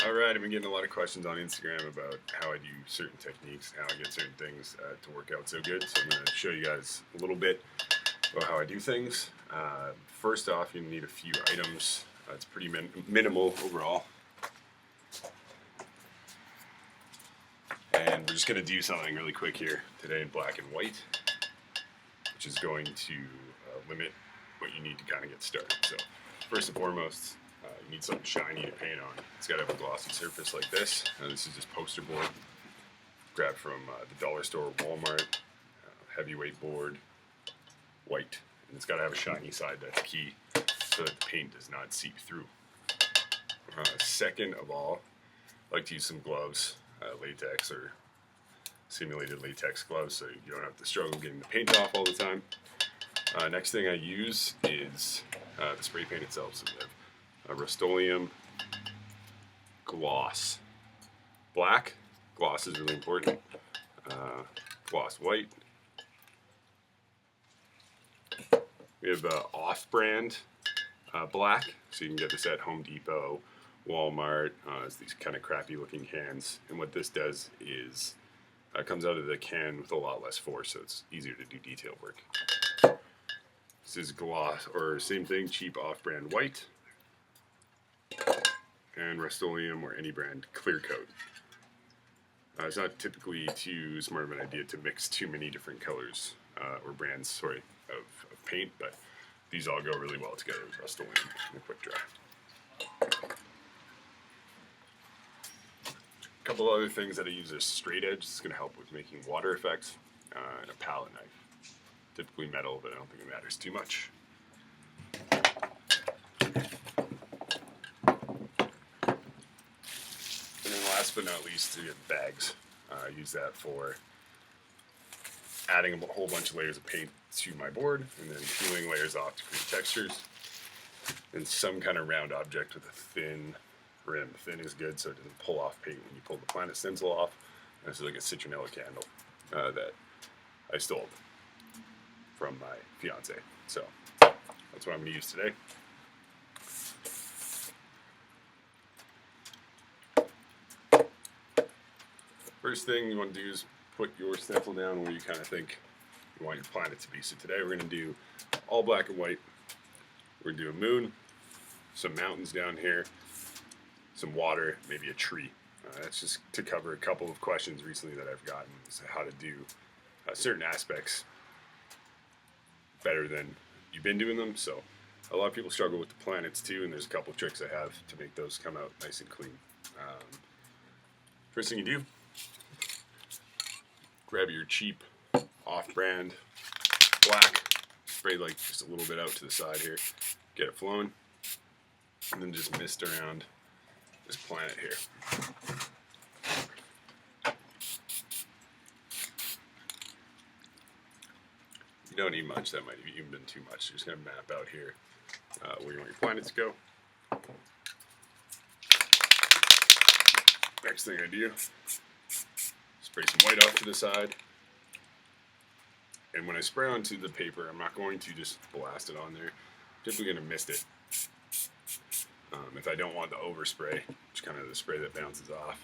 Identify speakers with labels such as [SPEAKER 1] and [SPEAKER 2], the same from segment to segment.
[SPEAKER 1] Alright, I've been getting a lot of questions on Instagram about how I do certain techniques, how I get certain things to work out so good. So I'm going to show you guys a little bit about how I do things. First off, you need a few items. It's pretty minimal overall. And we're just going to do something really quick here today in black and white, which is going to limit what you need to kind of get started. So first and foremost, you need something shiny to paint on. It's got to have a glossy surface like this. This is just poster board, grabbed from the dollar store or Walmart. Heavyweight board, white. And it's got to have a shiny side, that's key, so that the paint does not seep through. Second of all, I like to use some gloves, latex or simulated latex gloves, so you don't have to struggle getting the paint off all the time. Next thing I use is the spray paint itself. So we have Rust-Oleum gloss. Black gloss is really important. Gloss white. We have off-brand black, so you can get this at Home Depot, Walmart. It's these kind of crappy looking cans, and what this does is it comes out of the can with a lot less force, so it's easier to do detail work. This is gloss, or same thing, cheap off-brand white, and Rust-Oleum or any brand clear coat. It's not typically too smart of an idea to mix too many different colors or brands, of paint, but these all go really well together with Rust-Oleum and quick dry. A couple other things that I use is straight edge. It's going to help with making water effects, and a palette knife. Typically metal, but I don't think it matters too much. And then last but not least, we have bags. I use that for adding a whole bunch of layers of paint to my board and then peeling layers off to create textures. And some kind of round object with a thin rim. Thin is good so it doesn't pull off paint when you pull the planet stencil off. And this is like a citronella candle that I stole from my fiance. So that's what I'm going to use today. First thing you want to do is put your stencil down where you kind of think you want your planet to be. So today we're going to do all black and white. We're going to do a moon, some mountains down here, some water, maybe a tree. That's just to cover a couple of questions recently that I've gotten, so how to do certain aspects better than you've been doing them. So a lot of people struggle with the planets too, and there's a couple of tricks I have to make those come out nice and clean. First thing you do, grab your cheap off-brand black, spray like just a little bit out to the side here, get it flowing, and then just mist around this planet here. You don't need much, that might have even been too much. You're just going to map out here where you want your planet to go. Next thing I do, spray some white off to the side. And when I spray onto the paper, I'm not going to just blast it on there. I'm typically going to mist it. If I don't want the overspray, which is kind of the spray that bounces off,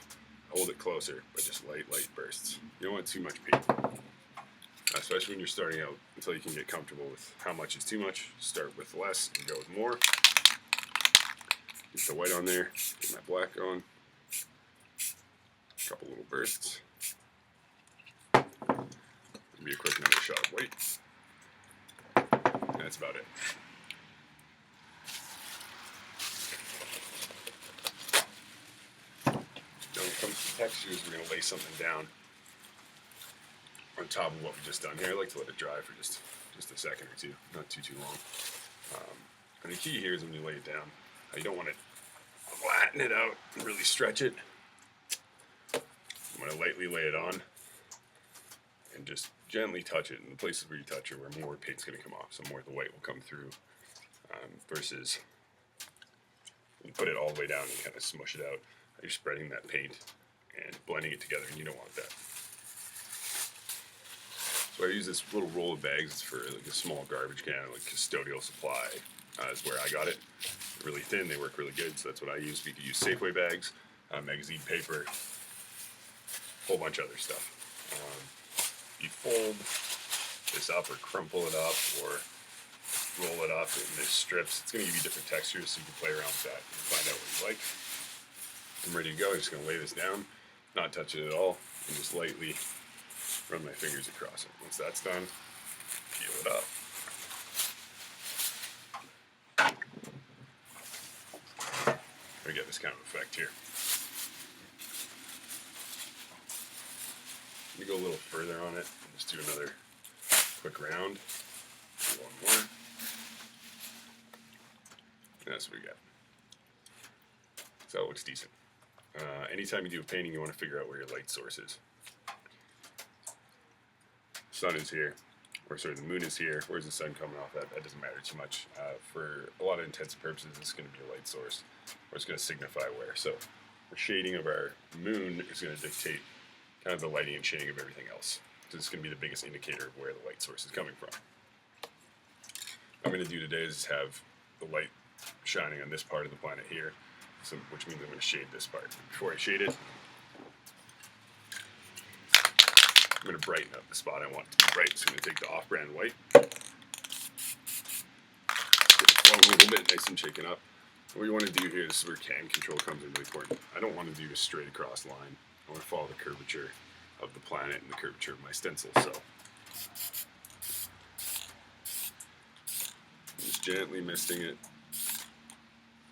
[SPEAKER 1] hold it closer, but just light bursts. You don't want too much paint, especially when you're starting out, until you can get comfortable with how much is too much. Start with less and go with more. Get the white on there, get my black on. A couple little bursts. Be a quick another shot of white. And that's about it. Now when it comes to textures, we're going to lay something down on top of what we just done here. I like to let it dry for just a second or two, not too long. And the key here is when you lay it down, you don't want to flatten it out and really stretch it. You want to lightly lay it on and just gently touch it in the places where you touch it, where more paint's going to come off, so more of the white will come through, versus you put it all the way down and kind of smush it out. You're spreading that paint and blending it together, and you don't want that. So I use this little roll of bags. It's for like a small garbage can, like custodial supply is where I got it. They're really thin, they work really good, so that's what I use. You could use Safeway bags. magazine paper, whole bunch of other stuff. You fold this up or crumple it up or roll it up in this strips. It's going to give you different textures, so you can play around with that and find out what you like. I'm ready to go. I'm just going to lay this down, not touch it at all, and just lightly run my fingers across it. Once that's done, peel it up. We get this kind of effect here. Let me go a little further on it. Just do another quick round. One more. And that's what we got. So it looks decent. Anytime you do a painting, you want to figure out where your light source is. Sun is here, or sorry, the moon is here. Where's the sun coming off at? That doesn't matter too much. For a lot of intents and purposes, it's going to be a light source, or it's going to signify where. So the shading of our moon is going to dictate kind of the lighting and shading of everything else. So it's going to be the biggest indicator of where the light source is coming from. What I'm going to do today is have the light shining on this part of the planet here, so, which means I'm going to shade this part. Before I shade it, I'm going to brighten up the spot I want it to be bright. So I'm going to take the off-brand white, flow a little bit, nice and shaken up. What you want to do here is where can control comes in really important. I don't want to do a straight across line. I want to follow the curvature of the planet and the curvature of my stencil. So I'm just gently misting it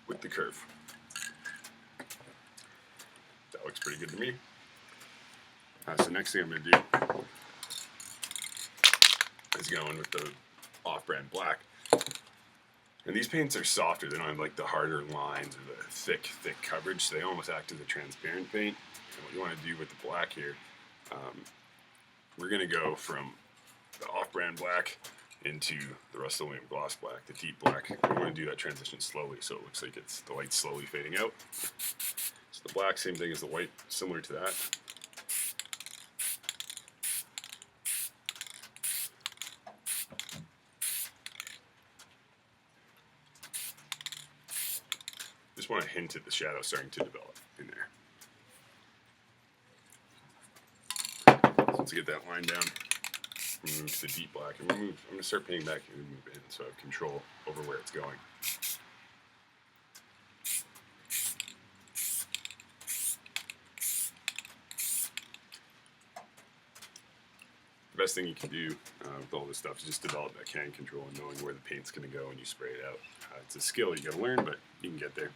[SPEAKER 1] with the curve. That looks pretty good to me. So next thing I'm going to do is go in with the off-brand black. And these paints are softer. They don't have like the harder lines or the thick coverage. So they almost act as a transparent paint. And what you want to do with the black here, we're going to go from the off-brand black into the Rust-Oleum gloss black, the deep black. We want to do that transition slowly, so it looks like it's the light slowly fading out. So the black, same thing as the white, similar to that. Just want to hint at the shadow starting to develop in there. So once I get that line down, move to the deep black, and I'm going to start painting back and move in so I have control over where it's going. The best thing you can do with all this stuff is just develop that can control and knowing where the paint's going to go when you spray it out. It's a skill you got to learn, but you can get there.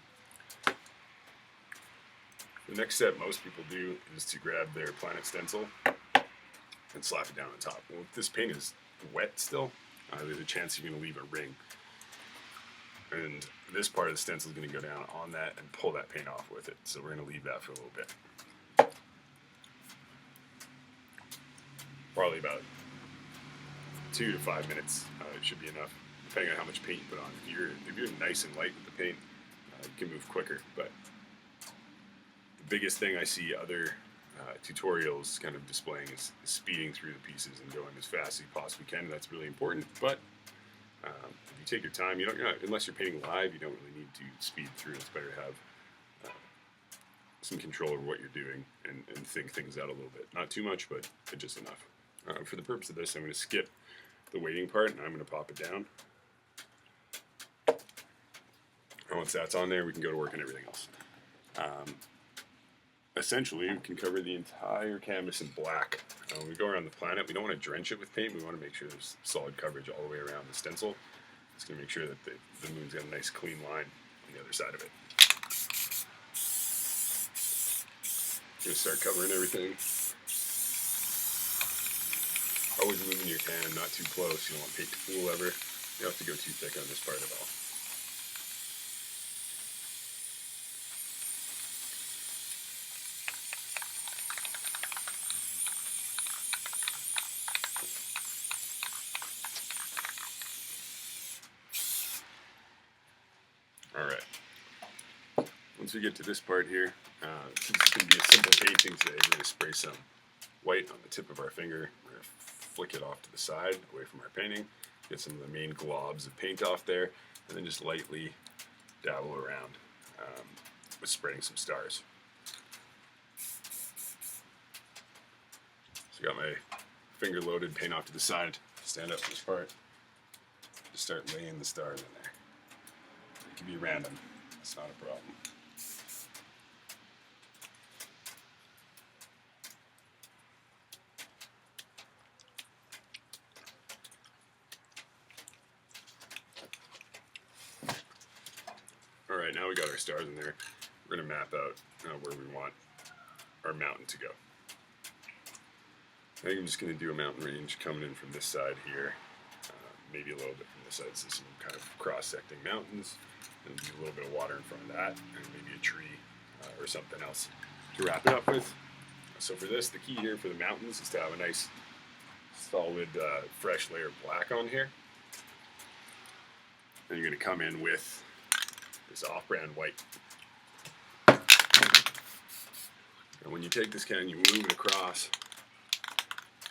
[SPEAKER 1] The next step most people do is to grab their planet stencil and slap it down on top. Well, if this paint is wet still, there's a chance you're going to leave a ring. And this part of the stencil is going to go down on that and pull that paint off with it. So we're going to leave that for a little bit. Probably about 2 to 5 minutes should be enough, depending on how much paint you put on. If you're nice and light with the paint, you can move quicker. But the biggest thing I see other tutorials kind of displaying is speeding through the pieces and going as fast as you possibly can. That's really important. But if you take your time, you're not, unless you're painting live, you don't really need to speed through. It's better to have some control over what you're doing and think things out a little bit. Not too much, but just enough. For the purpose of this, I'm going to skip the weighting part and I'm going to pop it down. And once that's on there, we can go to work on everything else. Essentially, we can cover the entire canvas in black. When we go around the planet, we don't want to drench it with paint. We want to make sure there's solid coverage all the way around the stencil. Just going to make sure that the moon's got a nice clean line on the other side of it. Going to start covering everything. Always moving your can, not too close. You don't want paint to pool ever. You don't have to go too thick on this part at all. Alright. Once we get to this part here, since it's going to be a simple painting today, we're going to spray some white on the tip of our finger. We're going to flick it off to the side, away from our painting, get some of the main globs of paint off there, and then just lightly dabble around with spraying some stars. So I got my finger loaded, paint off to the side, stand up for this part, just start laying the stars in there. It can be random, it's not a problem. Alright, now we got our stars in there. We're going to map out where we want our mountain to go. I think I'm just going to do a mountain range coming in from this side here, maybe a little bit from this side, so some kind of cross-secting mountains, and a little bit of water in front of that, and maybe a tree or something else to wrap it up with. So for this, the key here for the mountains is to have a nice, solid, fresh layer of black on here. And you're going to come in with this off-brand white. And when you take this can, you move it across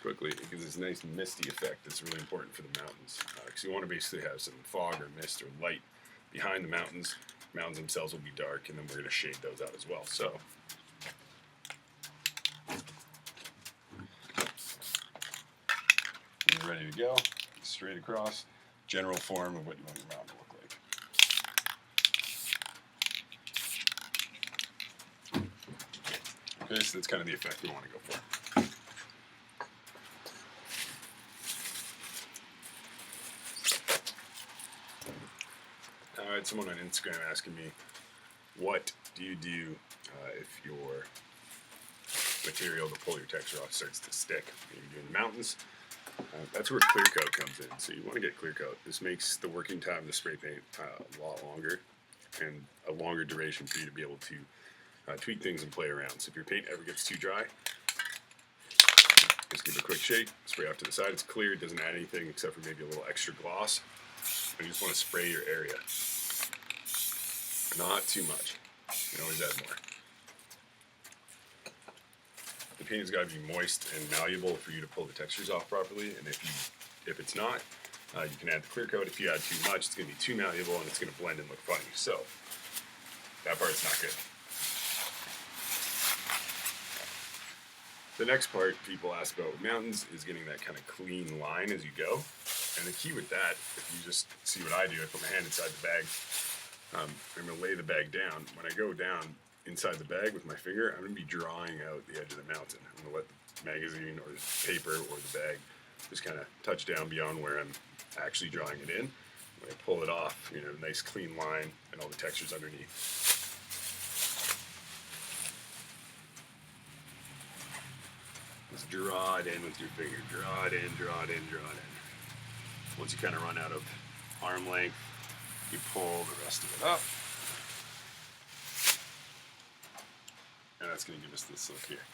[SPEAKER 1] quickly. It gives this nice misty effect that's really important for the mountains. Because you want to basically have some fog or mist or light behind the mountains. The mountains themselves will be dark, and then we're going to shade those out as well. So, when you're ready to go, straight across, general form of what you want your mountain to look like. Okay, so that's kind of the effect we want to go for. I had someone on Instagram asking me, what do you do if your material to pull your texture off starts to stick when you're doing mountains? That's where clear coat comes in. So you want to get clear coat. This makes the working time of the spray paint a lot longer and a longer duration for you to be able to tweak things and play around. So if your paint ever gets too dry, just give it a quick shake, spray off to the side. It's clear, it doesn't add anything except for maybe a little extra gloss. And you just want to spray your area. Not too much. You can always add more. The paint has got to be moist and malleable for you to pull the textures off properly. And if it's not, you can add the clear coat. If you add too much, it's going to be too malleable and it's going to blend and look funny. So that part's not good. The next part people ask about with mountains is getting that kind of clean line as you go. And the key with that, if you just see what I do, I put my hand inside the bag. I'm going to lay the bag down. When I go down inside the bag with my finger, I'm going to be drawing out the edge of the mountain. I'm going to let the magazine or the paper or the bag just kind of touch down beyond where I'm actually drawing it in. When I pull it off, you know, nice clean line and all the textures underneath. Just draw it in with your finger. Draw it in, draw it in, draw it in. Once you kind of run out of arm length, you pull the rest of it up. And that's going to give us this look here.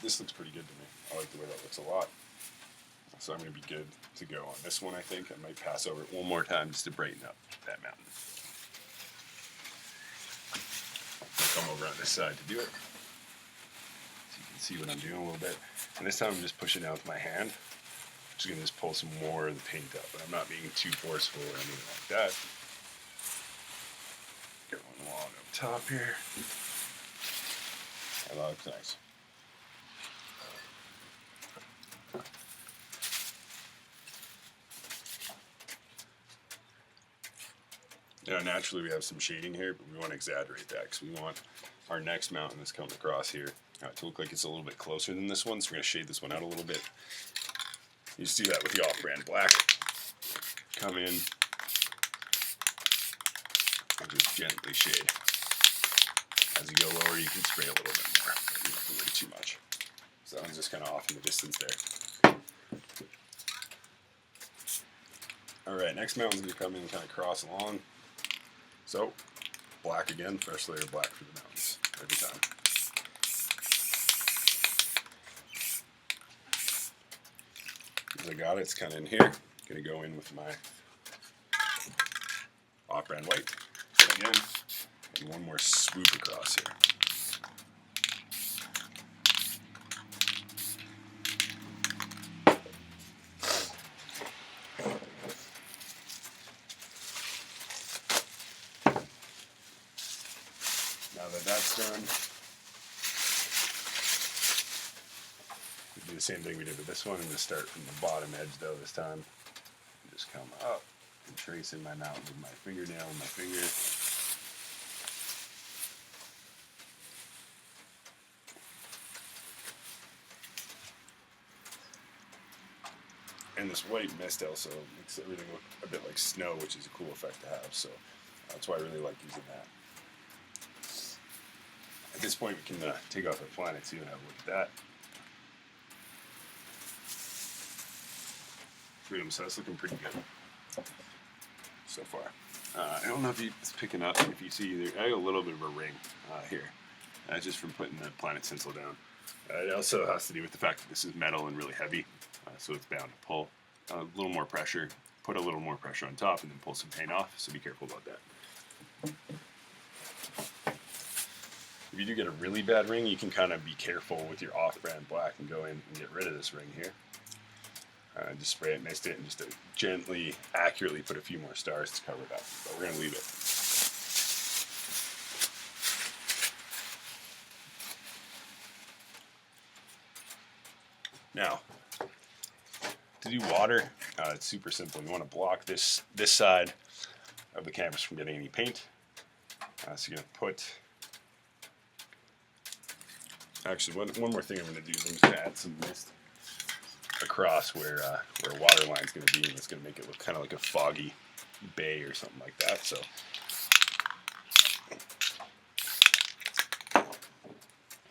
[SPEAKER 1] This looks pretty good to me. I like the way that looks a lot. So I'm going to be good to go on this one, I think. I might pass over it one more time just to brighten up that mountain. I'll come over on this side to do it. So you can see what I'm doing a little bit. And this time I'm just pushing down with my hand. Just going to just pull some more of the paint up, but I'm not being too forceful or anything like that. Get one along up top here. That looks nice. Now naturally we have some shading here, but we want to exaggerate that because we want our next mountain that's coming across here to look like it's a little bit closer than this one, so we're going to shade this one out a little bit. You just do that with the off-brand black. Come in and just gently shade. As you go lower, you can spray a little bit more. You don't have to worry too much. So that one's just kind of off in the distance there. Alright, next mountain's going to come in and kind of cross along. So, black again, fresh layer of black for the mountains every time. As I got it, it's kind of in here. Going to go in with my off-brand white again, and one more swoop across here. Now that that's done, we do the same thing we did with this one. I'm going to start from the bottom edge though this time. Just come up and trace in my mountain with my fingernail and my finger. And this white mist also makes everything look a bit like snow, which is a cool effect to have. So that's why I really like using that. At this point, we can take off our planet too and have a look at that. Freedom, so that's looking pretty good so far. I don't know if it's picking up. If you see, I got a little bit of a ring here, just from putting the planet stencil down. It also has to do with the fact that this is metal and really heavy, so it's bound to pull. A little more pressure, put a little more pressure on top, and then pull some paint off, so be careful about that. If you do get a really bad ring, you can kind of be careful with your off-brand black and go in and get rid of this ring here. Just spray it, mist it, and just gently, accurately put a few more stars to cover it up. But we're going to leave it. Now, to do water, it's super simple. You want to block this side of the canvas from getting any paint. So you're going to put... Actually, one more thing I'm going to do is I'm just going to add some mist across where water line's going to be, and it's going to make it look kind of like a foggy bay or something like that. So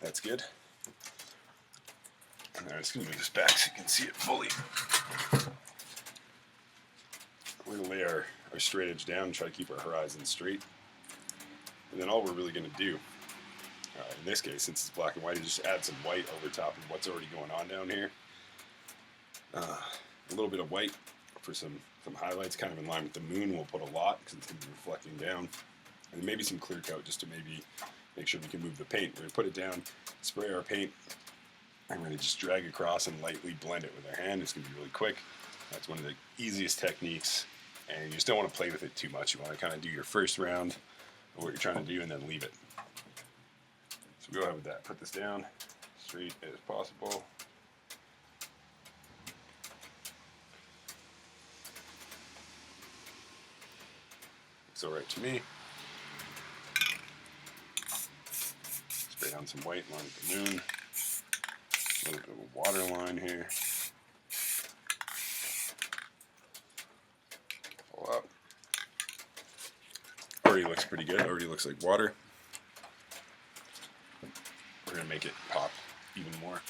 [SPEAKER 1] that's good. And then I'm just going to move this back so you can see it fully. We're going to lay our straight edge down and try to keep our horizon straight. And then all we're really going to do, in this case, since it's black and white, is just add some white over top of what's already going on down here. A little bit of white for some highlights, kind of in line with the moon. We'll put a lot because it's going to be reflecting down. And maybe some clear coat just to maybe make sure we can move the paint. We're going to put it down, spray our paint, and we're going to just drag across and lightly blend it with our hand. It's going to be really quick. That's one of the easiest techniques, and you just don't want to play with it too much. You want to kind of do your first round of what you're trying to do and then leave it. So go ahead with that. Put this down straight as possible. Looks all right to me. Spray down some white line with the moon. A little bit of a water line here. Pull up. Already looks pretty good. Already looks like water. We're going to make it pop even more.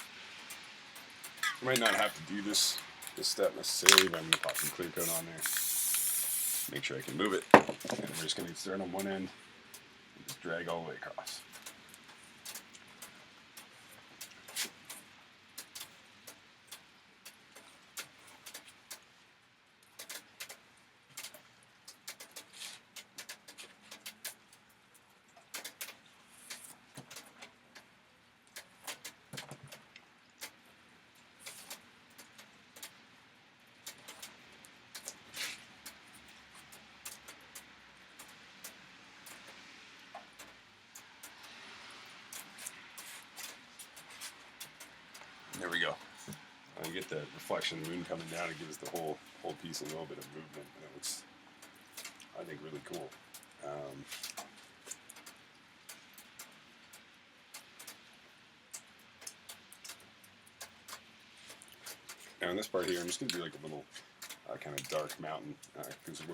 [SPEAKER 1] You might not have to do this step necessarily, but I'm going to pop some clear coat on there. Make sure I can move it. And we're just going to start on one end and just drag all the way across. There we go. You get the reflection of the moon coming down. It gives the whole piece a little bit of movement, and it looks, I think, really cool. Now in this part here, I'm just going to do like a little kind of dark mountain, because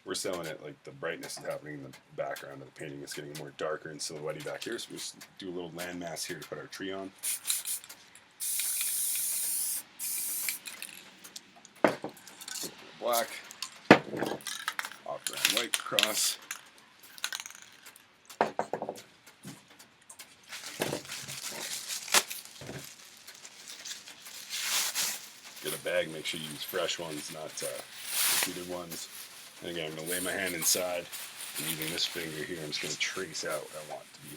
[SPEAKER 1] we're selling it like the brightness is happening in the background of the painting. It's getting more darker and silhouette-y back here, so we just do a little landmass here to put our tree on. Black, off-brand white across. Get a bag, make sure you use fresh ones, not repeated ones. And again, I'm going to lay my hand inside, and using this finger here, I'm just going to trace out what I want it to be.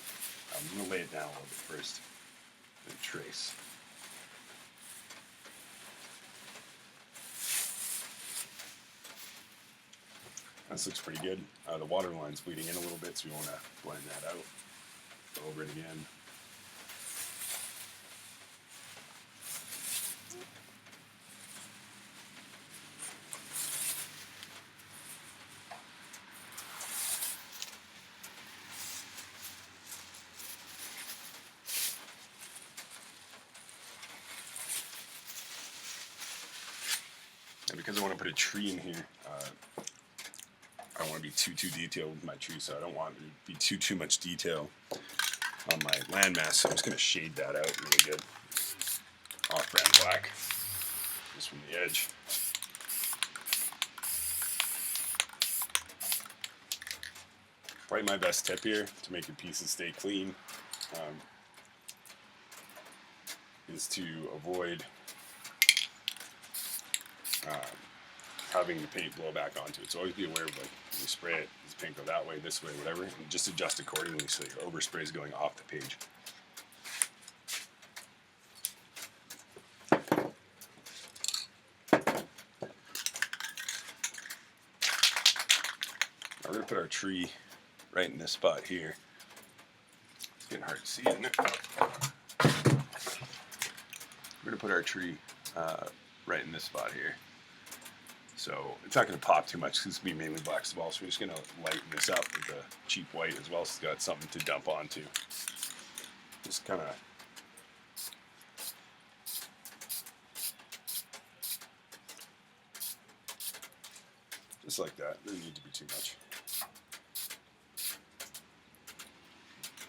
[SPEAKER 1] I'm going to lay it down a little bit first, and trace. This looks pretty good. The water line's bleeding in a little bit, so we want to blend that out. Go over it again. because I want to put a tree in here, I don't want to be too detailed with my tree, so I don't want it to be too much detail on my landmass. So I'm just going to shade that out really good. Off-brand black, just from the edge. Probably my best tip here to make your pieces stay clean is to avoid having the paint blow back onto it. So always be aware of, like, when you spray it, does the paint go that way, this way, whatever, and just adjust accordingly so your overspray is going off the page. Now we're going to put our tree right in this spot here. It's getting hard to see, isn't it? We're going to put our tree right in this spot here. So it's not going to pop too much because it's going to be mainly black as well. So we're just going to lighten this up with the cheap white as well, so it's got something to dump onto. Just kind of just like that. Doesn't need to be too much.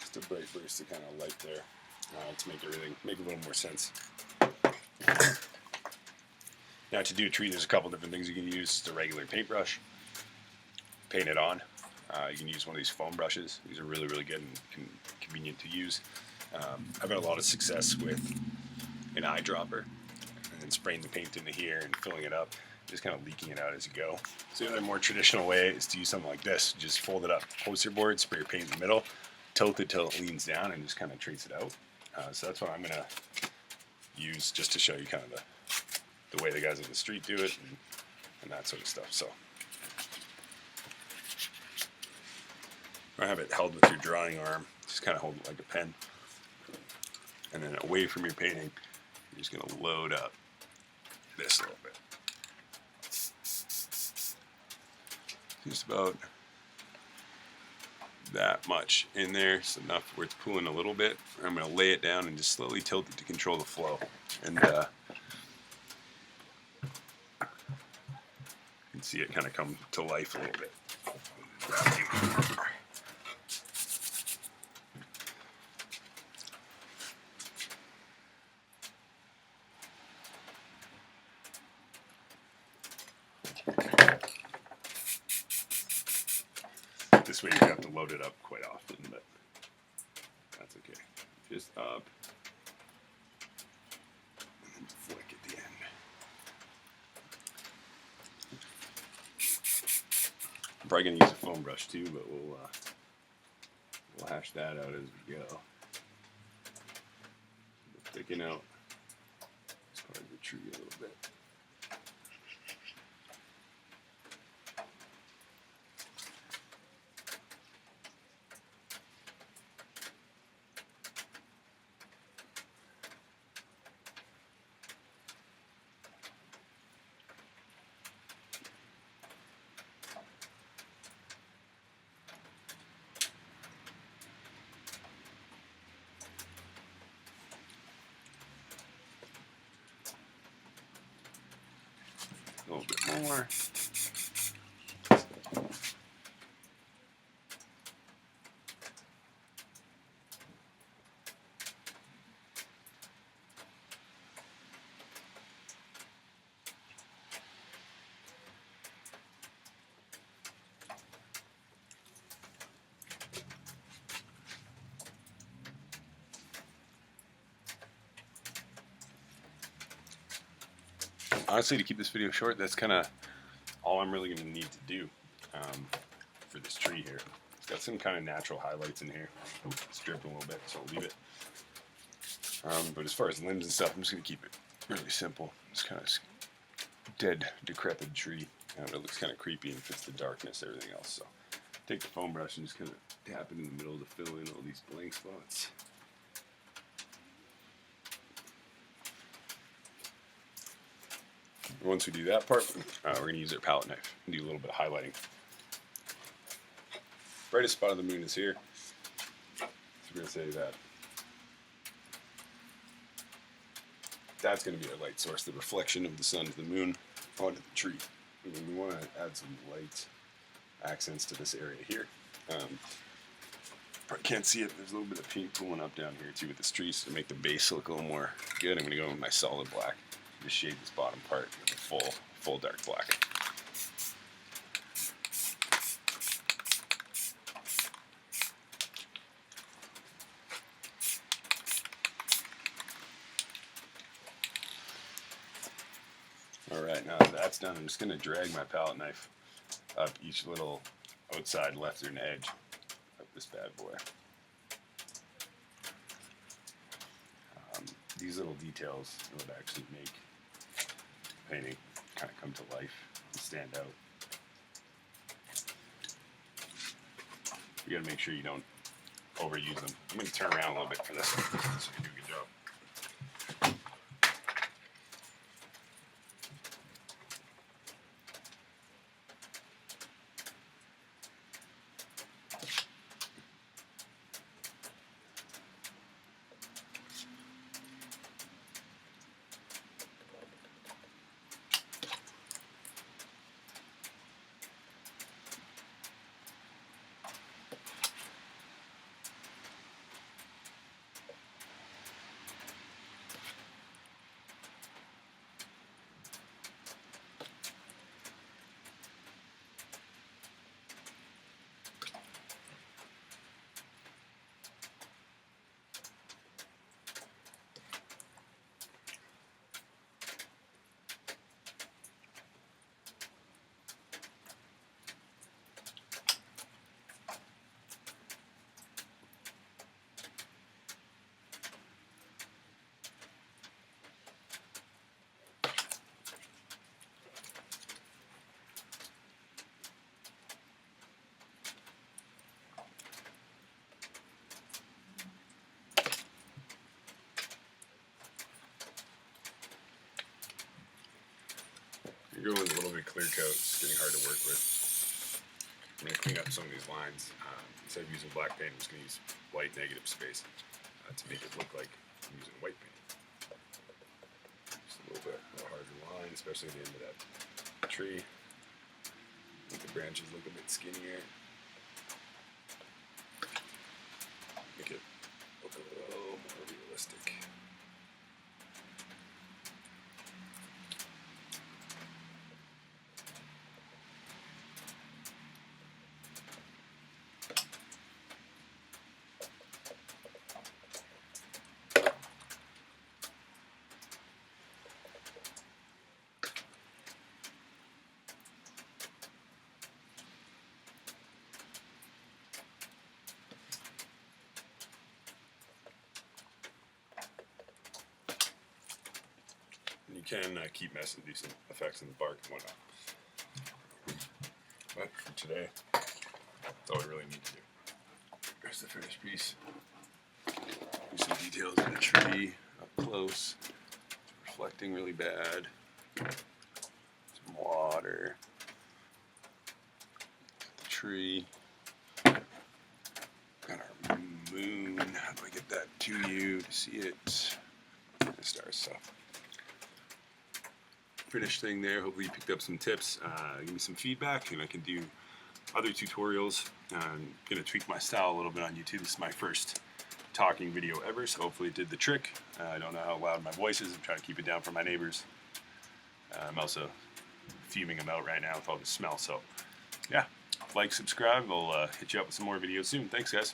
[SPEAKER 1] Just a bright burst of kind of light there to make everything make a little more sense. Now, to do a tree, there's a couple different things you can use. Just a regular paintbrush, paint it on. You can use one of these foam brushes. These are really, really good and convenient to use. I've had a lot of success with an eyedropper and then spraying the paint into here and filling it up, just kind of leaking it out as you go. So the other more traditional way is to use something like this. Just fold it up, poster board, spray your paint in the middle, tilt it till it leans down, and just kind of trace it out. So that's what I'm going to use just to show you kind of the way the guys on the street do it and that sort of stuff. So I have it held with your drawing arm. Just kind of hold it like a pen. And then away from your painting, you're just going to load up this a little bit. Just about that much in there. It's enough where it's pooling a little bit. I'm going to lay it down and just slowly tilt it to control the flow. And you can see it kind of come to life a little bit. This way you have to load it up quite often, but that's okay. Just up and then flick at the end. I'm probably going to use a foam brush too, but we'll hash that out as we go. Thicken out this part of the tree a little bit. A little bit more. Honestly, to keep this video short, that's kind of all I'm really going to need to do for this tree here. It's got some kind of natural highlights in here. Oh, it's dripping a little bit, so I'll leave it. But as far as limbs and stuff, I'm just going to keep it really simple. It's kind of dead, decrepit tree. It looks kind of creepy and fits the darkness, everything else. So take the foam brush and just kind of tap it in the middle to fill in all these blank spots. Once we do that part, we're going to use our palette knife and do a little bit of highlighting. Brightest spot of the moon is here. So we're going to say that that's going to be our light source, the reflection of the sun to the moon. onto the tree. And we want to add some light accents to this area here. I can't see it. There's a little bit of paint pooling up down here too with this tree, so to make the base look a little more good, I'm going to go with my solid black. Just shade this bottom part with a full dark black. Alright, now that that's done, I'm just going to drag my palette knife up each little outside left-turn edge of this bad boy. These little details would actually make the painting kind of come to life and stand out. You got to make sure you don't overuse them. I'm going to turn around a little bit for this one so you do a good job. You're going with a little bit clear coat. It's getting hard to work with. I'm going to clean up some of these lines. Instead of using black paint, I'm just going to use white negative space to make it look like I'm using white paint. Just a little harder line, especially at the end of that tree. Make the branches look a bit skinnier. Make it look a little more realistic. You can keep messing, do some effects in the bark and whatnot. But for today, that's all we really need to do. There's the finished piece. Do some details in the tree up close. It's reflecting really bad. Some water. The tree. Got our moon. How do I get that to you to see it? The stars stuff. Finished thing there. Hopefully you picked up some tips. Give me some feedback and I can do other tutorials. I'm going to tweak my style a little bit on YouTube. This is my first talking video ever, so hopefully it did the trick. I don't know how loud my voice is. I'm trying to keep it down for my neighbors. I'm also fuming them out right now with all the smell. So yeah, like, subscribe. I'll hit you up with some more videos soon. Thanks guys.